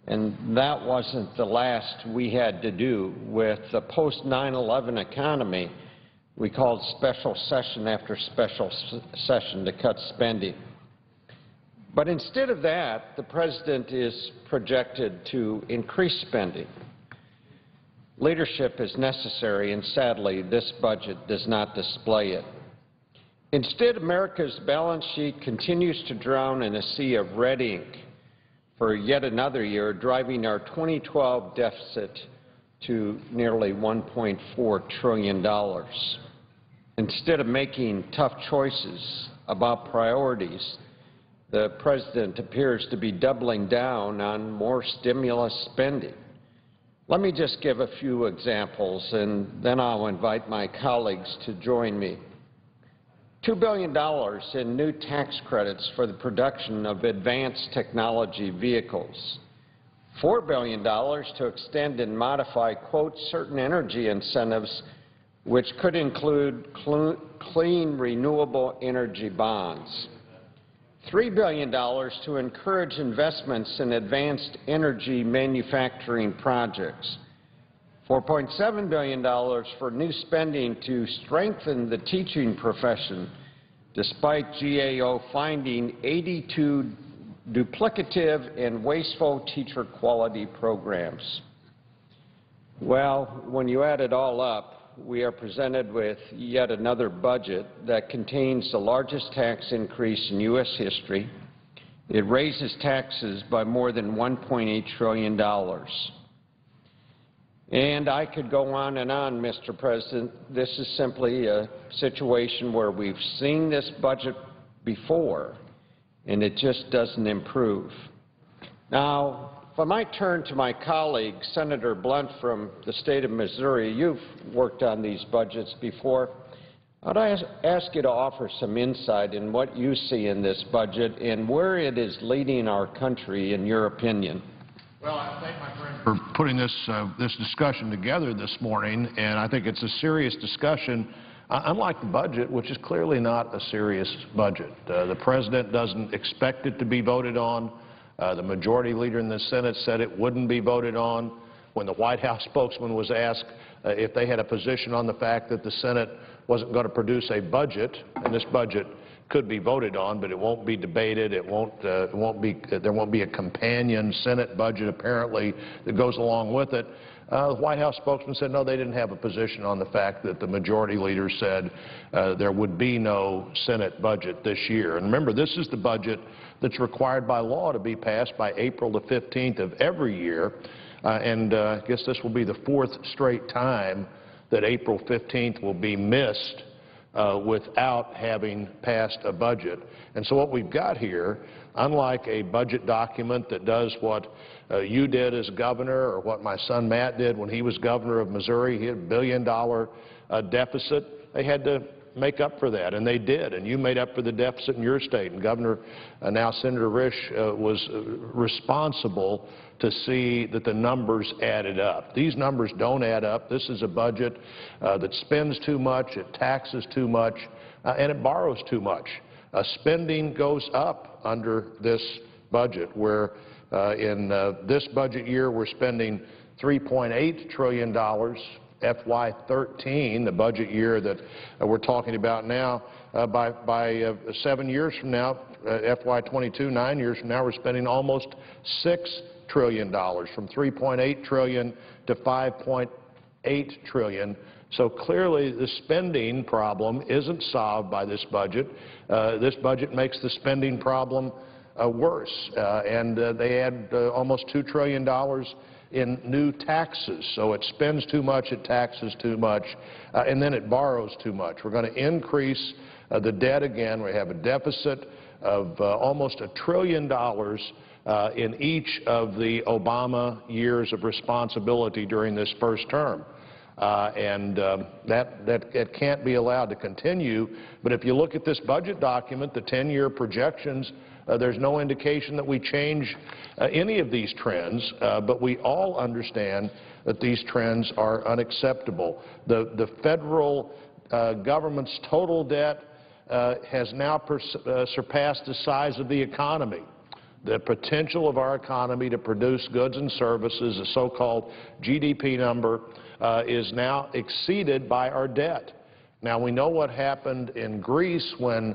And that wasn't the last we had to do. With the post-9/11 economy, we called special session after special session to cut spending. But instead of that, the President is projected to increase spending. Leadership is necessary, and sadly, this budget does not display it. Instead, America's balance sheet continues to drown in a sea of red ink for yet another year, driving our 2012 deficit to nearly $1.4 trillion. Instead of making tough choices about priorities, the President appears to be doubling down on more stimulus spending. Let me just give a few examples, and then I'll invite my colleagues to join me. $2 billion in new tax credits for the production of advanced technology vehicles. $4 billion to extend and modify, quote, certain energy incentives, which could include clean, renewable energy bonds. $3 billion to encourage investments in advanced energy manufacturing projects. $4.7 billion for new spending to strengthen the teaching profession, despite GAO finding 82 duplicative and wasteful teacher quality programs. Well, when you add it all up, we are presented with yet another budget that contains the largest tax increase in U.S. history. It raises taxes by more than $1.8 trillion. And I could go on, Mr. President. This is simply a situation where we've seen this budget before, and it just doesn't improve. Now, if I might turn to my colleague, Senator Blunt from the state of Missouri, you've worked on these budgets before. I'd ask you to offer some insight in what you see in this budget and where it is leading our country, in your opinion. Well, I thank my friend for putting this discussion together this morning, and I think it's a serious discussion. Unlike the budget, which is clearly not a serious budget. The President doesn't expect it to be voted on. The majority leader in the Senate said it wouldn't be voted on. When the White House spokesman was asked if they had a position on the fact that the Senate wasn't going to produce a budget, and this budget could be voted on, but it won't be debated. There won't be a companion Senate budget apparently that goes along with it. The White House spokesman said no, they didn't have a position on the fact that the majority leader said there would be no Senate budget this year. And remember, this is the budget that's required by law to be passed by April the 15th of every year. I guess this will be the fourth straight time that April 15th will be missed without having passed a budget. And so what we've got here, unlike a budget document that does what you did as governor or what my son Matt did when he was governor of Missouri, he had $1 billion deficit, they had to make up for that, and they did. And you made up for the deficit in your state. And Governor, now Senator Risch, was responsible to see that the numbers added up. These numbers don't add up. This is a budget that spends too much, it taxes too much, and it borrows too much. Spending goes up under this budget, where in this budget year we're spending $3.8 trillion. FY13, the budget year that we're talking about now, by 7 years from now, FY22, 9 years from now, we're spending almost $6 trillion, from $3.8 trillion to $5.8 trillion. So clearly the spending problem isn't solved by this budget. This budget makes the spending problem worse, and they add almost $2 trillion in new taxes. So it spends too much, it taxes too much, and then it borrows too much. We're going to increase the debt again. We have a deficit of almost $1 trillion in each of the Obama years of responsibility during this first term. That can't be allowed to continue. But if you look at this budget document, the 10-year projections, there's no indication that we change any of these trends, but we all understand that these trends are unacceptable. The federal government's total debt has now surpassed the size of the economy. The potential of our economy to produce goods and services, the so-called GDP number, is now exceeded by our debt. Now, we know what happened in Greece when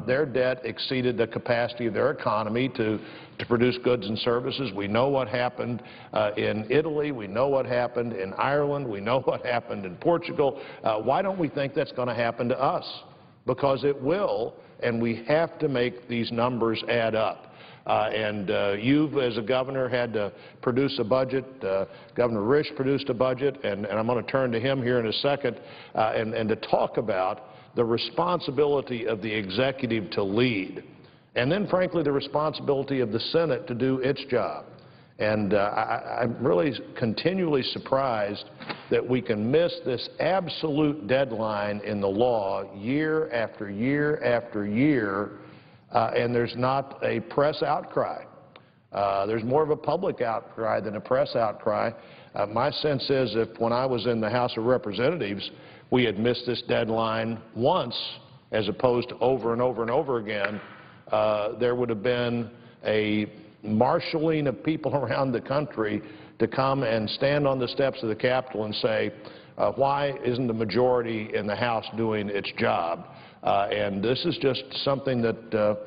their debt exceeded the capacity of their economy to produce goods and services. We know what happened in Italy. We know what happened in Ireland. We know what happened in Portugal. Why don't we think that's going to happen to us? Because it will, and we have to make these numbers add up. You've, as a governor, had to produce a budget. Governor Risch produced a budget, and I'm going to turn to him here in a second, and to talk about the responsibility of the executive to lead, and then, frankly, the responsibility of the Senate to do its job. And I'm really continually surprised that we can miss this absolute deadline in the law year after year after year, and there's not a press outcry. There's more of a public outcry than a press outcry. My sense is if when I was in the House of Representatives, we had missed this deadline once as opposed to over and over and over again, there would have been a marshaling of people around the country to come and stand on the steps of the Capitol and say, why isn't the majority in the House doing its job? And this is just something that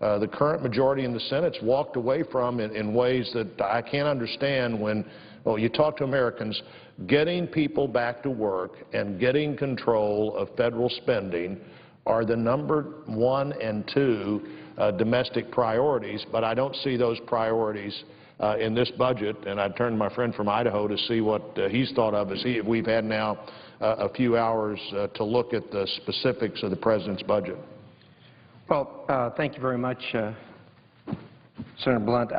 the current majority in the Senate's walked away from in ways that I can't understand when, well, you talk to Americans, getting people back to work and getting control of federal spending are the number 1 and 2 domestic priorities, but I don't see those priorities in this budget, and I turn to my friend from Idaho to see what he's thought of as we've had now a few hours to look at the specifics of the President's budget. Well, thank you very much, Senator Blunt.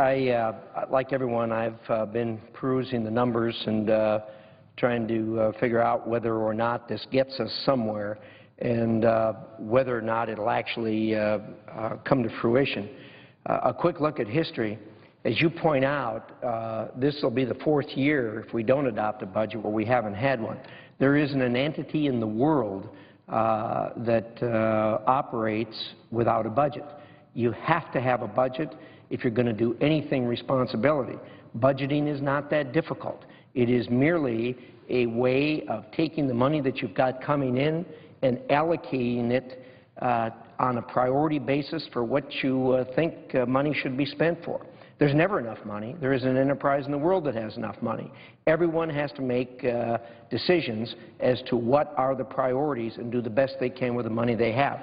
Like everyone, I've been perusing the numbers and trying to figure out whether or not this gets us somewhere and whether or not it'll actually come to fruition. A quick look at history. As you point out, this will be the 4th year, if we don't adopt a budget, where we haven't had one. There isn't an entity in the world that operates without a budget. You have to have a budget if you're going to do anything responsibility. Budgeting is not that difficult. It is merely a way of taking the money that you've got coming in and allocating it on a priority basis for what you think money should be spent for. There's never enough money. There isn't an enterprise in the world that has enough money. Everyone has to make decisions as to what are the priorities and do the best they can with the money they have.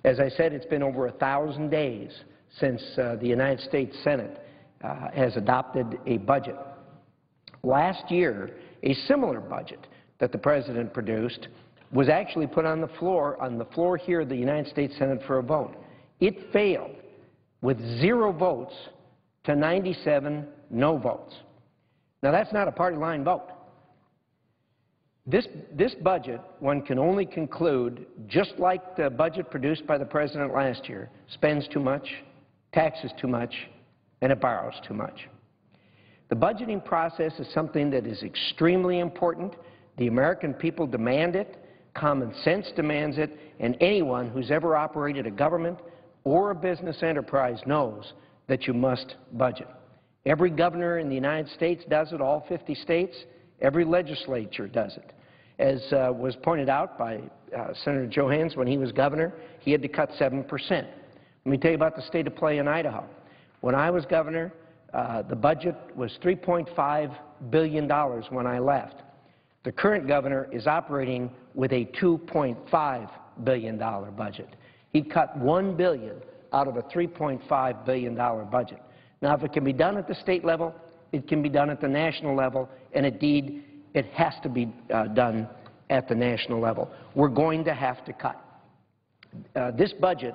As I said, it's been over 1,000 days since the United States Senate has adopted a budget. Last year, a similar budget that the President produced was actually put on the floor here of the United States Senate for a vote. It failed with 0 votes to 97 no votes. Now, that's not a party line vote. This budget, one can only conclude, just like the budget produced by the President last year, spends too much, taxes too much, and it borrows too much. The budgeting process is something that is extremely important. The American people demand it. Common sense demands it, and anyone who's ever operated a government or a business enterprise knows that you must budget. Every governor in the United States does it, all 50 states. Every legislature does it. As was pointed out by Senator JOHANNS when he was governor, he had to cut 7%. Let me tell you about the state of play in Idaho. When I was governor, the budget was $3.5 billion when I left. The current governor is operating with a $2.5 billion budget. He cut $1 billion out of a $3.5 billion budget. Now, if it can be done at the state level, it can be done at the national level, and indeed, it has to be done at the national level. We're going to have to cut. This budget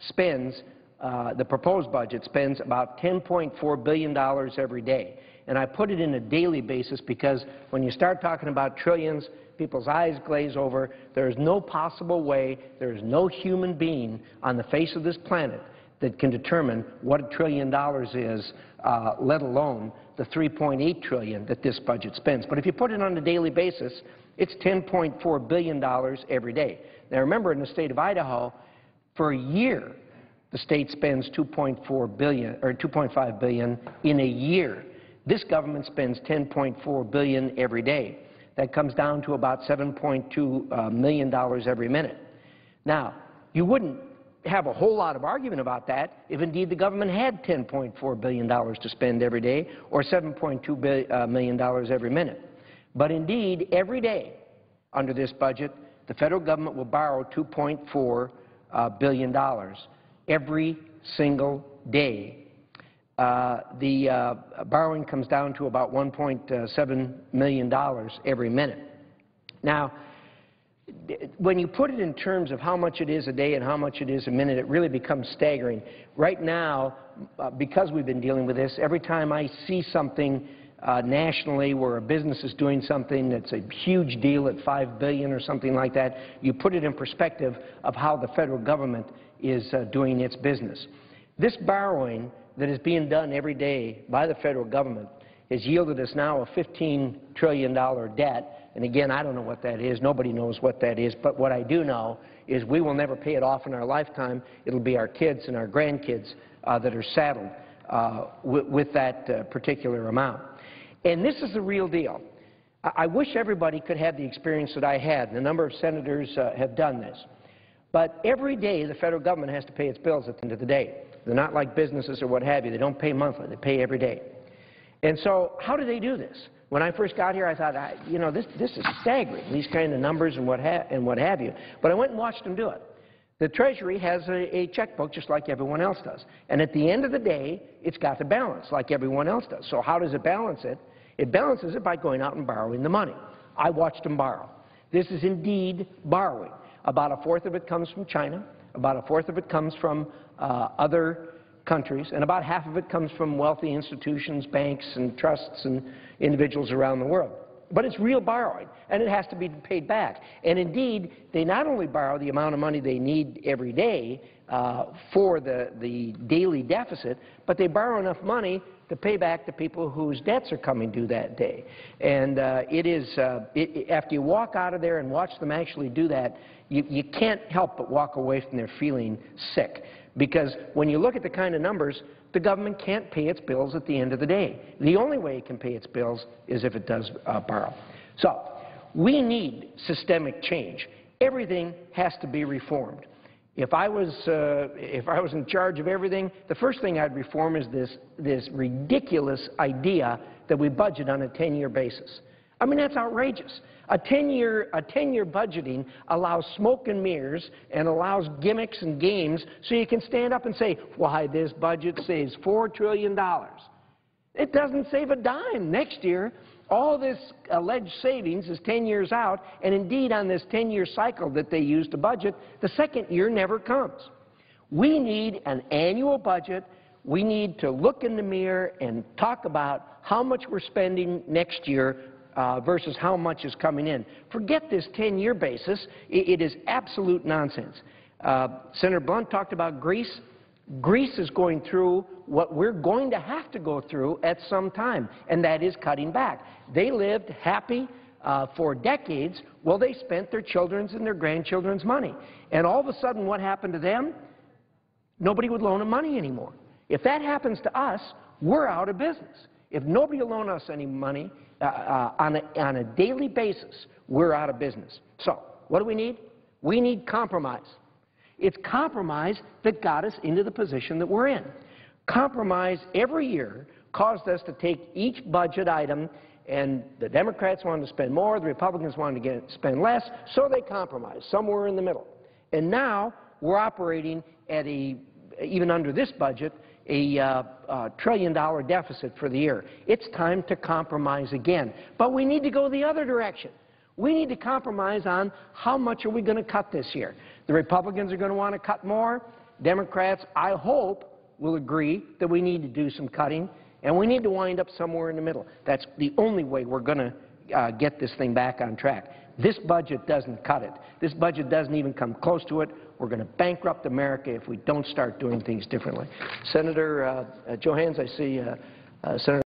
spends, the proposed budget spends about $10.4 billion every day. And I put it in a daily basis because when you start talking about trillions, people's eyes glaze over. There is no possible way, there is no human being on the face of this planet that can determine what $1 trillion is, let alone the $3.8 trillion that this budget spends. But if you put it on a daily basis, it's $10.4 billion every day. Now remember, in the state of Idaho, for a year, the state spends $2.4 billion or $2.5 billion in a year. This government spends $10.4 billion every day. That comes down to about $7.2 million every minute. Now, you wouldn't have a whole lot of argument about that if indeed the government had $10.4 billion to spend every day or $7.2 million every minute. But indeed, every day under this budget, the federal government will borrow $2.4 billion every single day. The borrowing comes down to about $1.7 million every minute. Now, when you put it in terms of how much it is a day and how much it is a minute, it really becomes staggering. Right now, because we've been dealing with this, every time I see something nationally where a business is doing something that's a huge deal at $5 billion or something like that, you put it in perspective of how the federal government is doing its business. This borrowing that is being done every day by the federal government has yielded us now a $15 trillion debt. And again, I don't know what that is. Nobody knows what that is. But what I do know is we will never pay it off in our lifetime. It'll be our kids and our grandkids that are saddled with that particular amount. And this is the real deal. I wish everybody could have the experience that I had, and a number of senators have done this. But every day the federal government has to pay its bills at the end of the day. They're not like businesses or what have you. They don't pay monthly. They pay every day. And so how do they do this? When I first got here, I thought, you know, this is staggering, these kind of numbers and what have you. But I went and watched them do it. The Treasury has a checkbook just like everyone else does. And at the end of the day, it's got to balance like everyone else does. So how does it balance it? It balances it by going out and borrowing the money. I watched them borrow. This is indeed borrowing. About a fourth of it comes from China. About a fourth of it comes from other countries, and about half of it comes from wealthy institutions, banks, and trusts, and individuals around the world. But it's real borrowing, and it has to be paid back. And indeed, they not only borrow the amount of money they need every day for the daily deficit, but they borrow enough money to pay back the people whose debts are coming due that day. And after you walk out of there and watch them actually do that, you can't help but walk away from there feeling sick. Because when you look at the kind of numbers, the government can't pay its bills at the end of the day. The only way it can pay its bills is if it does borrow. So we need systemic change. Everything has to be reformed. If I was in charge of everything, the first thing I'd reform is this ridiculous idea that we budget on a 10-year basis. I mean, that's outrageous. A 10-year budgeting allows smoke and mirrors and allows gimmicks and games so you can stand up and say, why, this budget saves $4 trillion. It doesn't save a dime. Next year, all this alleged savings is 10 years out, and indeed on this 10-year cycle that they use to budget, the second year never comes. We need an annual budget. We need to look in the mirror and talk about how much we're spending next year versus how much is coming in. Forget this 10-year basis. It is absolute nonsense. Senator Blunt talked about Greece. Greece is going through what we're going to have to go through at some time, and that is cutting back. They lived happy for decades. Well, they spent their children's and their grandchildren's money. And all of a sudden, what happened to them? Nobody would loan them money anymore. If that happens to us, we're out of business. If nobody will loan us any money on a daily basis, we're out of business. So what do we need? We need compromise. It's compromise that got us into the position that we're in. Compromise every year caused us to take each budget item, and the Democrats wanted to spend more, the Republicans wanted to spend less, so they compromised, somewhere in the middle. And now we're operating at even under this budget, a $1 trillion deficit for the year. It's time to compromise again. But we need to go the other direction. We need to compromise on how much are we going to cut this year. The Republicans are going to want to cut more. Democrats, I hope, will agree that we need to do some cutting, and we need to wind up somewhere in the middle. That's the only way we're going to get this thing back on track. This budget doesn't cut it. This budget doesn't even come close to it. We're going to bankrupt America if we don't start doing things differently. Senator Johans, I see Senator